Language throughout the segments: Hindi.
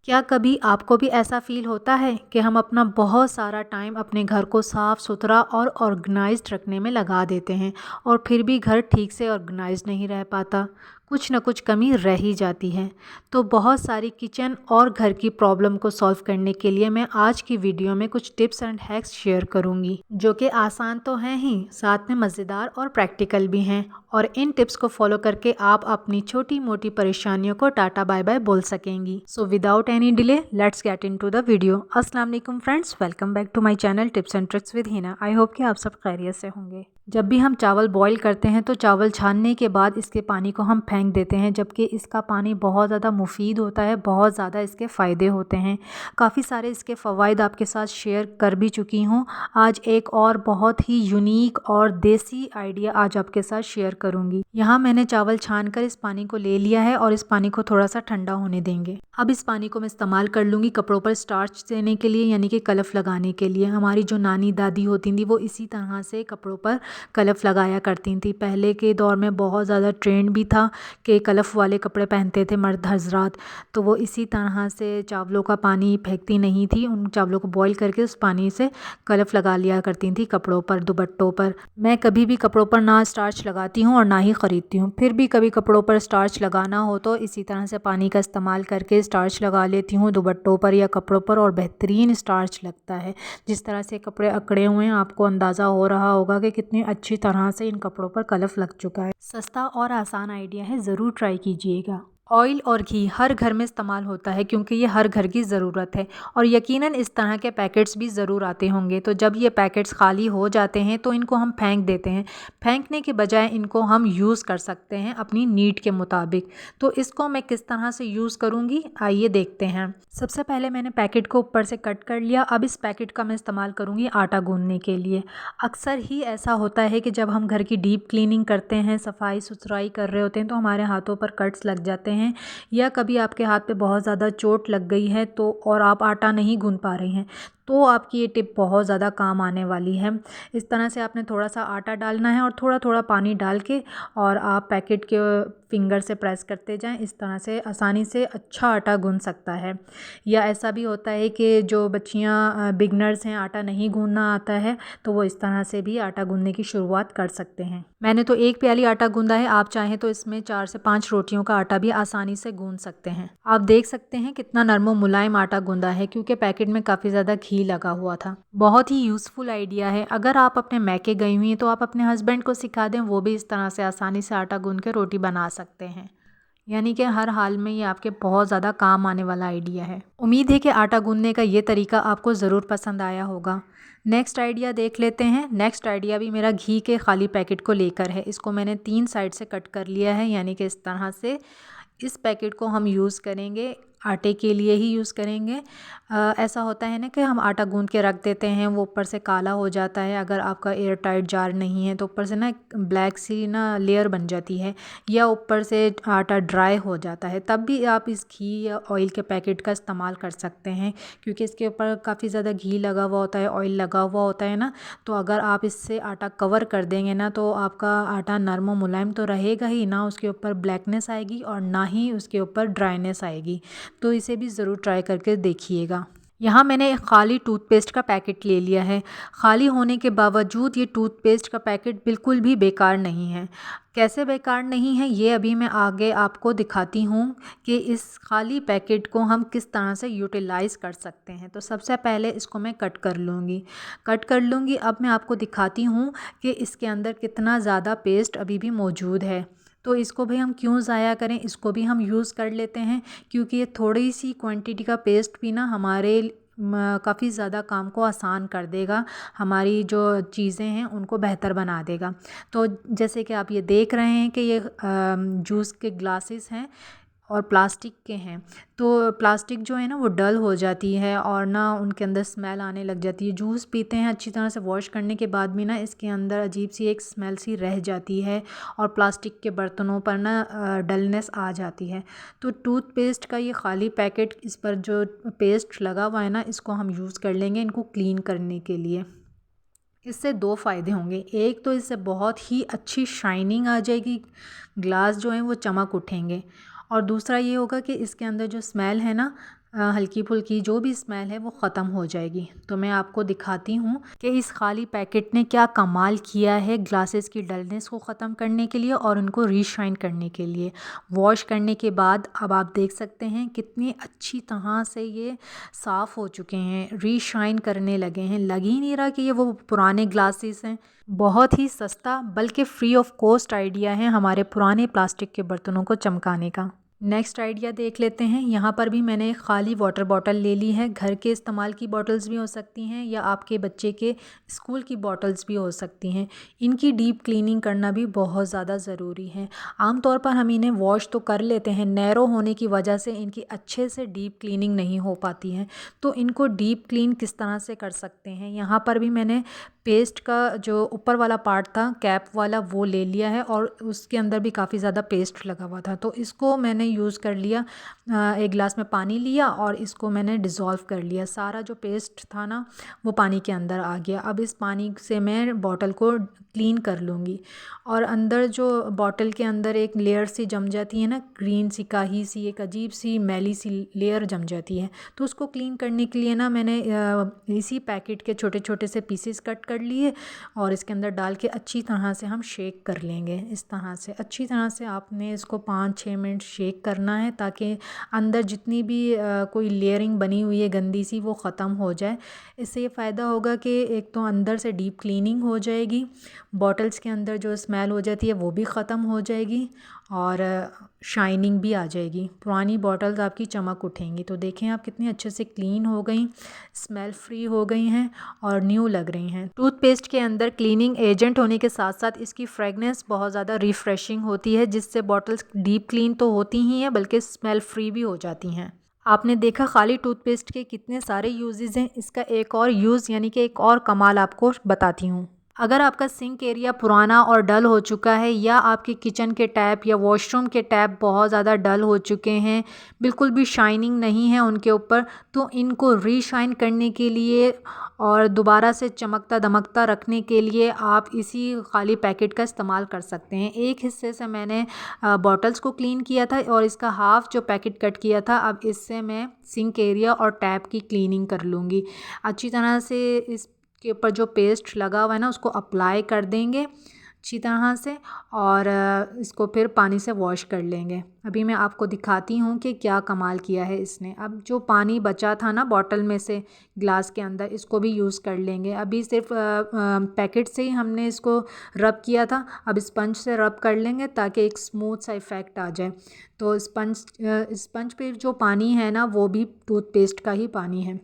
क्या कभी आपको भी ऐसा फ़ील होता है कि हम अपना बहुत सारा टाइम अपने घर को साफ़ सुथरा और ऑर्गेनाइज्ड रखने में लगा देते हैं और फिर भी घर ठीक से ऑर्गेनाइज्ड नहीं रह पाता, कुछ ना कुछ कमी रह ही जाती है। तो बहुत सारी किचन और घर की प्रॉब्लम को सॉल्व करने के लिए मैं आज की वीडियो में कुछ टिप्स एंड हैक्स शेयर करूंगी, जो कि आसान तो हैं ही, साथ में मज़ेदार और प्रैक्टिकल भी हैं। और इन टिप्स को फॉलो करके आप अपनी छोटी मोटी परेशानियों को टाटा बाय बाय बोल सकेंगी। So without any delay let's get into the video. अस्सलाम वालेकुम friends, welcome back to my channel tips and tricks with Hina. I hope कि आप सब खैरियत से होंगे। जब भी हम चावल बॉईल करते हैं तो चावल छानने के बाद इसके पानी को हम फेंक देते हैं, जबकि इसका पानी बहुत ज़्यादा मुफीद होता है, बहुत ज़्यादा इसके फ़ायदे होते हैं। काफ़ी सारे इसके फ़वाइद आपके साथ शेयर कर भी चुकी हूँ। आज एक और बहुत ही यूनिक और देसी आइडिया आज आपके साथ शेयर करूँगी। यहाँ मैंने चावल छान कर इस पानी को ले लिया है और इस पानी को थोड़ा सा ठंडा होने देंगे। अब इस पानी को मैं इस्तेमाल कर लूँगी कपड़ों पर स्टार्च देने के लिए, यानी कि कलफ लगाने के लिए। हमारी जो नानी दादी होती थी वो इसी तरह से कपड़ों पर कलफ लगाया करती थी। पहले के दौर में बहुत ज़्यादा ट्रेंड भी था कि कलफ वाले कपड़े पहनते थे मर्द हजरात, तो वो इसी तरह से चावलों का पानी फेंकती नहीं थी, उन चावलों को बॉईल करके उस पानी से कलफ लगा लिया करती थी कपड़ों पर, दुपट्टों पर। मैं कभी भी कपड़ों पर ना स्टार्च लगाती हूँ और ना ही ख़रीदती हूँ, फिर भी कभी कपड़ों पर स्टार्च लगाना हो तो इसी तरह से पानी का इस्तेमाल करके स्टार्च लगा लेती हूँ दुपट्टों पर या कपड़ों पर, और बेहतरीन स्टार्च लगता है। जिस तरह से कपड़े अकड़े हुए हैं आपको अंदाज़ा हो रहा होगा कि कितनी अच्छी तरह से इन कपड़ों पर कलफ लग चुका है। सस्ता और आसान आइडिया है, ज़रूर ट्राई कीजिएगा। ऑयल और घी हर घर में इस्तेमाल होता है क्योंकि ये हर घर की ज़रूरत है, और यकीनन इस तरह के पैकेट्स भी ज़रूर आते होंगे। तो जब ये पैकेट्स खाली हो जाते हैं तो इनको हम फेंक देते हैं। फेंकने के बजाय इनको हम यूज़ कर सकते हैं अपनी नीड के मुताबिक। तो इसको मैं किस तरह से यूज़ करूँगी, आइए देखते हैं। सबसे पहले मैंने पैकेट को ऊपर से कट कर लिया। अब इस पैकेट का मैं इस्तेमाल करूँगी आटा गूँथने के लिए। अक्सर ही ऐसा होता है कि जब हम घर की डीप क्लीनिंग करते हैं, सफाई सुथराई कर रहे होते हैं, तो हमारे हाथों पर कट्स लग जाते हैं, या कभी आपके हाथ पे बहुत ज़्यादा चोट लग गई है तो और आप आटा नहीं गूंथ पा रही हैं, तो आपकी ये टिप बहुत ज़्यादा काम आने वाली है। इस तरह से आपने थोड़ा सा आटा डालना है और थोड़ा थोड़ा पानी डाल के, और आप पैकेट के फिंगर से प्रेस करते जाएं। इस तरह से आसानी से अच्छा आटा गूंथ सकता है। या ऐसा भी होता है कि जो बच्चियां बिगनर्स हैं, आटा नहीं गूंथना आता है, तो वो इस तरह से भी आटा गूंथने की शुरुआत कर सकते हैं। मैंने तो 1 प्याली आटा गूंथा है, आप चाहें तो इसमें 4 से 5 रोटियों का आटा भी आसानी से गूंथ सकते हैं। आप देख सकते हैं कितना नरम और मुलायम आटा गूंथा है, क्योंकि पैकेट में काफ़ी ज़्यादा घी लगा हुआ था। बहुत ही यूज़फुल आइडिया है। अगर आप अपने मैके गई हुई हैं तो आप अपने हस्बैंड को सिखा दें, वो भी इस तरह से आसानी से आटा गूंथ के रोटी बना सकते हैं। यानी कि हर हाल में ये आपके बहुत ज़्यादा काम आने वाला आइडिया है। उम्मीद है कि आटा गूंथने का ये तरीका आपको ज़रूर पसंद आया होगा। नेक्स्ट आइडिया देख लेते हैं। नेक्स्ट आइडिया भी मेरा घी के खाली पैकेट को लेकर है। इसको मैंने 3 साइड से कट कर लिया है, यानी कि इस तरह से। इस पैकेट को हम यूज़ करेंगे, आटे के लिए ही यूज़ करेंगे। ऐसा होता है ना कि हम आटा गूंथ के रख देते हैं, वो ऊपर से काला हो जाता है। अगर आपका एयर टाइट जार नहीं है तो ऊपर से ना ब्लैक सी ना लेयर बन जाती है, या ऊपर से आटा ड्राई हो जाता है। तब भी आप इस घी या ऑयल के पैकेट का इस्तेमाल कर सकते हैं, क्योंकि इसके ऊपर काफ़ी ज़्यादा घी लगा हुआ होता है, ऑयल लगा हुआ होता है ना। तो अगर आप इससे आटा कवर कर देंगे ना, तो आपका आटा नरम और मुलायम तो रहेगा ही ना, उसके ऊपर ब्लैकनेस आएगी और ना ही उसके ऊपर ड्राइनेस आएगी। तो इसे भी ज़रूर ट्राई करके देखिएगा। यहाँ मैंने एक खाली टूथपेस्ट का पैकेट ले लिया है। खाली होने के बावजूद ये टूथपेस्ट का पैकेट बिल्कुल भी बेकार नहीं है। कैसे बेकार नहीं है, ये अभी मैं आगे आपको दिखाती हूँ कि इस खाली पैकेट को हम किस तरह से यूटिलाइज़ कर सकते हैं। तो सबसे पहले इसको मैं कट कर लूँगी। अब मैं आपको दिखाती हूँ कि इसके अंदर कितना ज़्यादा पेस्ट अभी भी मौजूद है। तो इसको भी हम क्यों ज़ाया करें, इसको भी हम यूज़ कर लेते हैं, क्योंकि ये थोड़ी सी क्वांटिटी का पेस्ट भी ना हमारे काफ़ी ज़्यादा काम को आसान कर देगा, हमारी जो चीज़ें हैं उनको बेहतर बना देगा। तो जैसे कि आप ये देख रहे हैं कि ये जूस के ग्लासेस हैं और प्लास्टिक के हैं। तो प्लास्टिक जो है ना वो डल हो जाती है और ना उनके अंदर स्मेल आने लग जाती है। जूस पीते हैं अच्छी तरह से वॉश करने के बाद भी ना इसके अंदर अजीब सी एक स्मेल सी रह जाती है, और प्लास्टिक के बर्तनों पर ना डलनेस आ जाती है। तो टूथपेस्ट का ये खाली पैकेट, इस पर जो पेस्ट लगा हुआ है ना, इसको हम यूज़ कर लेंगे इनको क्लीन करने के लिए। इससे 2 फ़ायदे होंगे। एक तो इससे बहुत ही अच्छी शाइनिंग आ जाएगी, ग्लास जो हैं वो चमक उठेंगे, और दूसरा ये होगा कि इसके अंदर जो स्मेल है ना हल्की फुल्की जो भी स्मेल है वो ख़त्म हो जाएगी। तो मैं आपको दिखाती हूँ कि इस खाली पैकेट ने क्या कमाल किया है ग्लासेस की डलनेस को ख़त्म करने के लिए और उनको रीशाइन करने के लिए। वॉश करने के बाद अब आप देख सकते हैं कितनी अच्छी तरह से ये साफ़ हो चुके हैं, रीशाइन करने लगे हैं। लग ही नहीं रहा कि ये वो पुराने ग्लासेस हैं। बहुत ही सस्ता बल्कि फ्री ऑफ कॉस्ट आइडिया है हमारे पुराने प्लास्टिक के बर्तनों को चमकाने का। नेक्स्ट आइडिया देख लेते हैं। यहाँ पर भी मैंने एक खाली वाटर बॉटल ले ली है। घर के इस्तेमाल की बॉटल्स भी हो सकती हैं या आपके बच्चे के स्कूल की बॉटल्स भी हो सकती हैं। इनकी डीप क्लीनिंग करना भी बहुत ज़्यादा ज़रूरी है। आमतौर पर हम इन्हें वॉश तो कर लेते हैं, नैरो होने की वजह से इनकी अच्छे से डीप क्लीनिंग नहीं हो पाती है। तो इनको डीप क्लीन किस तरह से कर सकते हैं, यहाँ पर भी मैंने पेस्ट का जो ऊपर वाला पार्ट था कैप वाला वो ले लिया है और उसके अंदर भी काफ़ी ज़्यादा पेस्ट लगा हुआ था। तो इसको मैंने यूज़ कर लिया। एक गिलास में पानी लिया और इसको मैंने डिज़ोल्व कर लिया। सारा जो पेस्ट था ना वो पानी के अंदर आ गया। अब इस पानी से मैं बॉटल को क्लीन कर लूँगी। और अंदर जो बॉटल के अंदर एक लेयर सी जम जाती है ना, ग्रीन सी काही सी एक अजीब सी मैली सी लेयर जम जाती है। तो उसको क्लीन करने के लिए ना मैंने इसी पैकेट के छोटे छोटे से पीसेस कट कर लिए और इसके अंदर डाल के अच्छी तरह से हम शेक कर लेंगे। इस तरह से अच्छी तरह से आपने इसको 5-6 मिनट शेक करना है ताकि अंदर जितनी भी कोई लेयरिंग बनी हुई है गंदी सी वो ख़त्म हो जाए। इससे ये फ़ायदा होगा कि एक तो अंदर से डीप क्लीनिंग हो जाएगी, बॉटल्स के अंदर जो स्मेल हो जाती है वो भी ख़त्म हो जाएगी और शाइनिंग भी आ जाएगी। पुरानी बॉटल्स आपकी चमक उठेंगी। तो देखें आप कितनी अच्छे से क्लीन हो गई, स्मेल फ्री हो गई हैं और न्यू लग रही हैं। टूथपेस्ट के अंदर क्लीनिंग एजेंट होने के साथ साथ इसकी फ्रेगनेंस बहुत ज़्यादा रिफ़्रेशिंग होती है, जिससे बॉटल्स डीप क्लीन तो होती ही हैं बल्कि स्मेल फ्री भी हो जाती हैं। आपने देखा खाली टूथपेस्ट के कितने सारे यूजेस हैं। इसका एक और यूज़ यानी कि एक और कमाल आपको बताती हूँ। अगर आपका सिंक एरिया पुराना और डल हो चुका है या आपके किचन के टैप या वॉशरूम के टैप बहुत ज़्यादा डल हो चुके हैं, बिल्कुल भी शाइनिंग नहीं है उनके ऊपर, तो इनको रीशाइन करने के लिए और दोबारा से चमकता दमकता रखने के लिए आप इसी खाली पैकेट का इस्तेमाल कर सकते हैं। एक हिस्से से मैंने बॉटल्स को क्लीन किया था और इसका हाफ़ जो पैकेट कट किया था, अब इससे मैं सिंक एरिया और टैप की क्लीनिंग कर लूँगी। अच्छी तरह से इस के ऊपर जो पेस्ट लगा हुआ है ना उसको अप्लाई कर देंगे अच्छी तरह से और इसको फिर पानी से वॉश कर लेंगे। अभी मैं आपको दिखाती हूँ कि क्या कमाल किया है इसने। अब जो पानी बचा था ना बॉटल में से ग्लास के अंदर, इसको भी यूज़ कर लेंगे। अभी सिर्फ पैकेट से ही हमने इसको रब किया था, अब स्पंज से रब कर लेंगे ताकि एक स्मूथ सा इफ़ेक्ट आ जाए। तो स्पंज पे जो पानी है ना वो भी टूथपेस्ट का ही पानी है।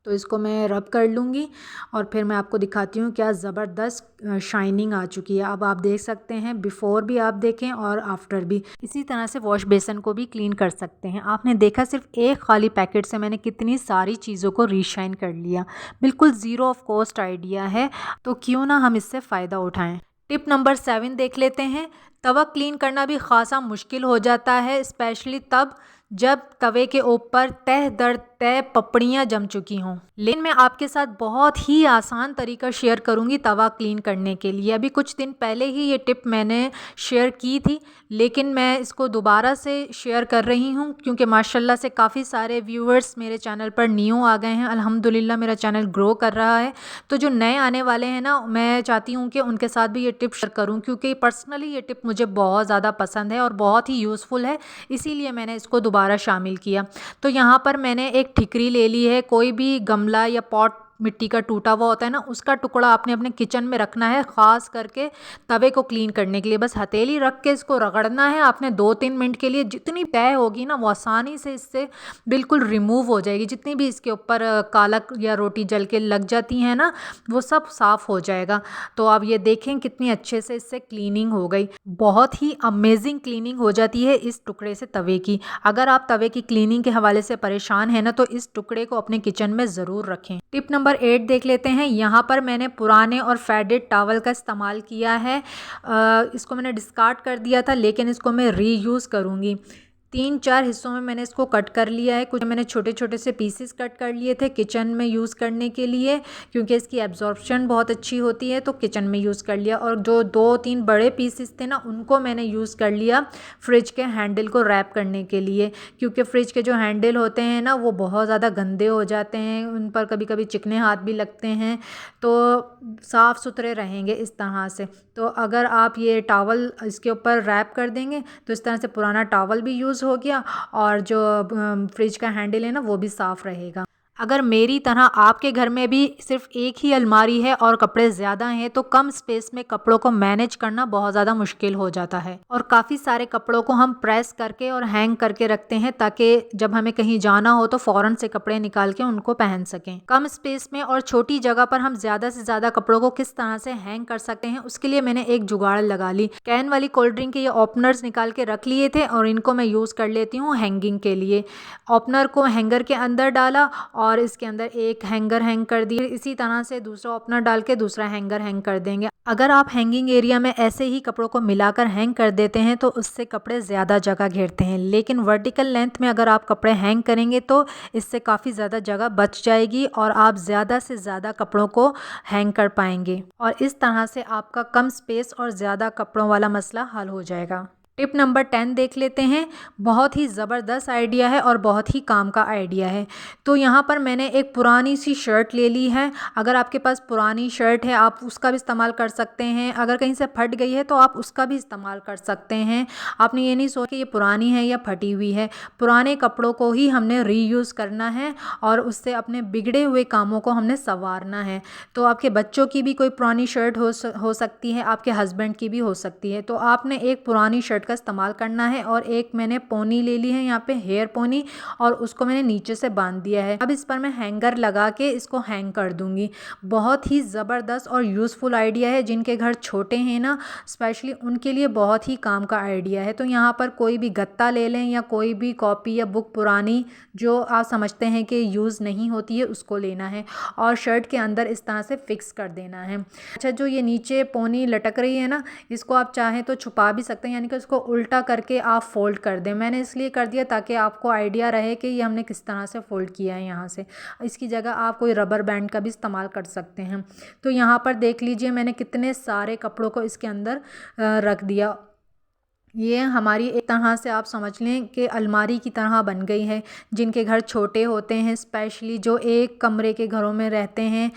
तो इसको मैं रब कर लूँगी और फिर मैं आपको दिखाती हूँ क्या ज़बरदस्त शाइनिंग आ चुकी है। अब आप देख सकते हैं बिफ़ोर भी आप देखें और आफ्टर भी। इसी तरह से वॉश बेसन को भी क्लीन कर सकते हैं। आपने देखा सिर्फ एक खाली पैकेट से मैंने कितनी सारी चीज़ों को रीशाइन कर लिया। बिल्कुल ज़ीरो ऑफ कॉस्ट आइडिया है, तो क्यों ना हम इससे फ़ायदा उठाएँ। टिप नंबर 7 देख लेते हैं। तवा क्लीन करना भी ख़ासा मुश्किल हो जाता है, स्पेशली तब जब तवे के ऊपर तह दर तह पपड़ियाँ जम चुकी हों। लेकिन मैं आपके साथ बहुत ही आसान तरीका शेयर करूँगी तवा क्लीन करने के लिए। अभी कुछ दिन पहले ही ये टिप मैंने शेयर की थी, लेकिन मैं इसको दोबारा से शेयर कर रही हूँ क्योंकि माशाल्लाह से काफ़ी सारे व्यूअर्स मेरे चैनल पर न्यू आ गए हैं। अल्हम्दुलिल्लाह मेरा चैनल ग्रो कर रहा है। तो जो नए आने वाले हैं ना, मैं चाहती हूँ कि उनके साथ भी ये टिप शेयर करूँ क्योंकि पर्सनली ये टिप मुझे बहुत ज़्यादा पसंद है और बहुत ही यूज़फुल है, इसीलिए मैंने इसको दोबारा शामिल किया। तो यहाँ पर मैंने एक ठिकरी ले ली है। कोई भी गमला या पॉट मिट्टी का टूटा हुआ होता है ना, उसका टुकड़ा आपने अपने किचन में रखना है, ख़ास करके तवे को क्लीन करने के लिए। बस हथेली रख के इसको रगड़ना है आपने 2-3 मिनट के लिए। जितनी तय होगी ना वो आसानी से इससे बिल्कुल रिमूव हो जाएगी। जितनी भी इसके ऊपर काला या रोटी जल के लग जाती हैं ना, वो सब साफ़ हो जाएगा। तो आप ये देखें कितनी अच्छे से इससे क्लीनिंग हो गई। बहुत ही अमेजिंग क्लीनिंग हो जाती है इस टुकड़े से तवे की। अगर आप तवे की क्लीनिंग के हवाले से परेशान हैं ना, तो इस टुकड़े को अपने किचन में ज़रूर रखें। टिप नंबर 8 देख लेते हैं। यहाँ पर मैंने पुराने और फेडेड टॉवल का इस्तेमाल किया है। इसको मैंने डिस्कार्ड कर दिया था, लेकिन इसको मैं रीयूज़ करूँगी। 3-4 हिस्सों में मैंने इसको कट कर लिया है। कुछ मैंने छोटे छोटे से पीसेस कट कर लिए थे किचन में यूज़ करने के लिए, क्योंकि इसकी एब्जॉर्प्शन बहुत अच्छी होती है, तो किचन में यूज़ कर लिया। और जो 2-3 बड़े पीसेस थे ना, उनको मैंने यूज़ कर लिया फ्रिज के हैंडल को रैप करने के लिए, क्योंकि फ्रिज के जो हैंडल होते हैं ना, वो बहुत ज़्यादा गंदे हो जाते हैं, उन पर कभी कभी चिकने हाथ भी लगते हैं, तो साफ़ सुथरे रहेंगे इस तरह से। तो अगर आप ये टॉवल इसके ऊपर रैप कर देंगे तो इस तरह से पुराना टॉवल भी यूज़ हो गया और जो फ्रिज का हैंडल है ना, वो भी साफ़ रहेगा। अगर मेरी तरह आपके घर में भी सिर्फ एक ही अलमारी है और कपड़े ज़्यादा हैं, तो कम स्पेस में कपड़ों को मैनेज करना बहुत ज़्यादा मुश्किल हो जाता है। और काफ़ी सारे कपड़ों को हम प्रेस करके और हैंग करके रखते हैं, ताकि जब हमें कहीं जाना हो तो फ़ौरन से कपड़े निकाल के उनको पहन सकें। कम स्पेस में और छोटी जगह पर हम ज़्यादा से ज़्यादा कपड़ों को किस तरह से हैंग कर सकते हैं, उसके लिए मैंने एक जुगाड़ लगा ली। कैन वाली कोल्ड ड्रिंक के ये ओपनर्स निकाल के रख लिए थे और इनको मैं यूज़ कर लेती हूँ हैंगिंग के लिए। ओपनर को हैंगर के अंदर डाला और इसके अंदर एक हैंगर हैंग कर दिए। इसी तरह से दूसरा ओपनर डाल के दूसरा हैंगर हैंग कर देंगे। अगर आप हैंगिंग एरिया में ऐसे ही कपड़ों को मिलाकर हैंग कर देते हैं तो उससे कपड़े ज़्यादा जगह घेरते हैं, लेकिन वर्टिकल लेंथ में अगर आप कपड़े हैंग करेंगे तो इससे काफ़ी ज़्यादा जगह बच जाएगी और आप ज़्यादा से ज़्यादा कपड़ों को हैंग कर पाएंगे, और इस तरह से आपका कम स्पेस और ज़्यादा कपड़ों वाला मसला हल हो जाएगा। टिप नंबर 10 देख लेते हैं। बहुत ही ज़बरदस्त आइडिया है और बहुत ही काम का आइडिया है। तो यहाँ पर मैंने एक पुरानी सी शर्ट ले ली है। अगर आपके पास पुरानी शर्ट है आप उसका भी इस्तेमाल कर सकते हैं। अगर कहीं से फट गई है तो आप उसका भी इस्तेमाल कर सकते हैं। आपने ये नहीं सोचा कि ये पुरानी है या फटी हुई है। पुराने कपड़ों को ही हमने रीयूज़ करना है और उससे अपने बिगड़े हुए कामों को हमने संवारना है। तो आपके बच्चों की भी कोई पुरानी शर्ट हो सकती है, आपके हस्बैंड की भी हो सकती है। तो आपने एक पुरानी शर्ट का इस्तेमाल करना है। और एक मैंने पोनी ले ली है, यहाँ पे हेयर पोनी, और उसको मैंने नीचे से बांध दिया है। अब इस पर मैं हैंगर लगा के इसको हैंग कर दूंगी। बहुत ही ज़बरदस्त और यूज़फुल आइडिया है। जिनके घर छोटे हैं ना, स्पेशली उनके लिए बहुत ही काम का आइडिया है। तो यहाँ पर कोई भी गत्ता ले लें या कोई भी कॉपी या बुक पुरानी जो आप समझते हैं कि यूज़ नहीं होती है, उसको लेना है और शर्ट के अंदर इस तरह से फिक्स कर देना है। अच्छा, जो ये नीचे पोनी लटक रही है ना, इसको आप चाहें तो छुपा भी सकते हैं, यानी कि उसको उल्टा करके आप फोल्ड कर दें। मैंने इसलिए कर दिया ताकि आपको आइडिया रहे कि ये हमने किस तरह से फोल्ड किया है। यहाँ से इसकी जगह आप कोई रबर बैंड का भी इस्तेमाल कर सकते हैं। तो यहाँ पर देख लीजिए मैंने कितने सारे कपड़ों को इसके अंदर रख दिया। ये हमारी एक तरह से आप समझ लें कि अलमारी की तरह बन गई है। जिनके घर छोटे होते हैं, स्पेशली जो एक कमरे के घरों में रहते हैं,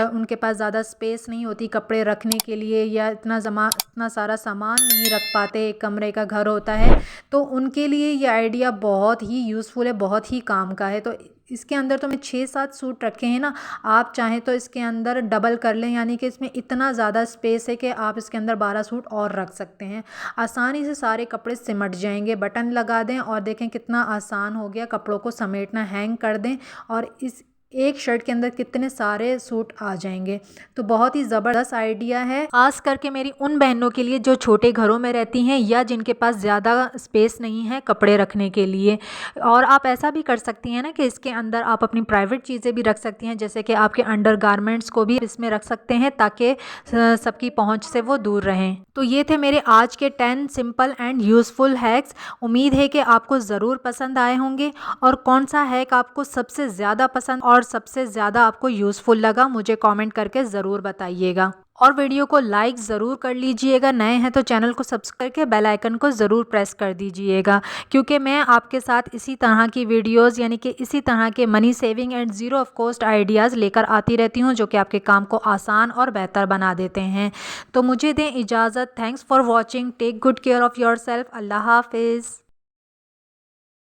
उनके पास ज़्यादा स्पेस नहीं होती कपड़े रखने के लिए, या इतना सारा सामान नहीं रख पाते, एक कमरे का घर होता है, तो उनके लिए ये आइडिया बहुत ही यूज़फुल है, बहुत ही काम का है। तो इसके अंदर तो मैं 6-7 सूट रखे हैं ना, आप चाहें तो इसके अंदर डबल कर लें, यानी कि इसमें इतना ज़्यादा स्पेस है कि आप इसके अंदर 12 सूट और रख सकते हैं। आसानी से सारे कपड़े सिमट जाएंगे। बटन लगा दें और देखें कितना आसान हो गया कपड़ों को समेटना। हैंग कर दें और इस एक शर्ट के अंदर कितने सारे सूट आ जाएंगे। तो बहुत ही ज़बरदस्त आइडिया है, खास करके मेरी उन बहनों के लिए जो छोटे घरों में रहती हैं या जिनके पास ज़्यादा स्पेस नहीं है कपड़े रखने के लिए। और आप ऐसा भी कर सकती हैं ना कि इसके अंदर आप अपनी प्राइवेट चीज़ें भी रख सकती हैं, जैसे कि आपके अंडर गारमेंट्स को भी इसमें रख सकते हैं ताकि सबकी पहुंच से वो दूर रहें। तो ये थे मेरे आज के 10 सिंपल एंड यूज़फुल हैक्स। उम्मीद है कि आपको ज़रूर पसंद आए होंगे। और कौन सा हैक आपको सबसे ज़्यादा पसंद और सबसे ज़्यादा आपको यूज़फुल लगा, मुझे कमेंट करके ज़रूर बताइएगा। और वीडियो को लाइक ज़रूर कर लीजिएगा। नए हैं तो चैनल को सब्सक्राइब करके बेल आइकन को ज़रूर प्रेस कर दीजिएगा, क्योंकि मैं आपके साथ इसी तरह की वीडियोस, यानी कि इसी तरह के money saving and zero of cost ideas लेकर आती रहती हूँ, जो कि आपके काम को आसान और बेहतर बना देते हैं। तो मुझे दें इजाज़त। Thanks for watching. Take good care of yourself. अल्लाह हाफिज़।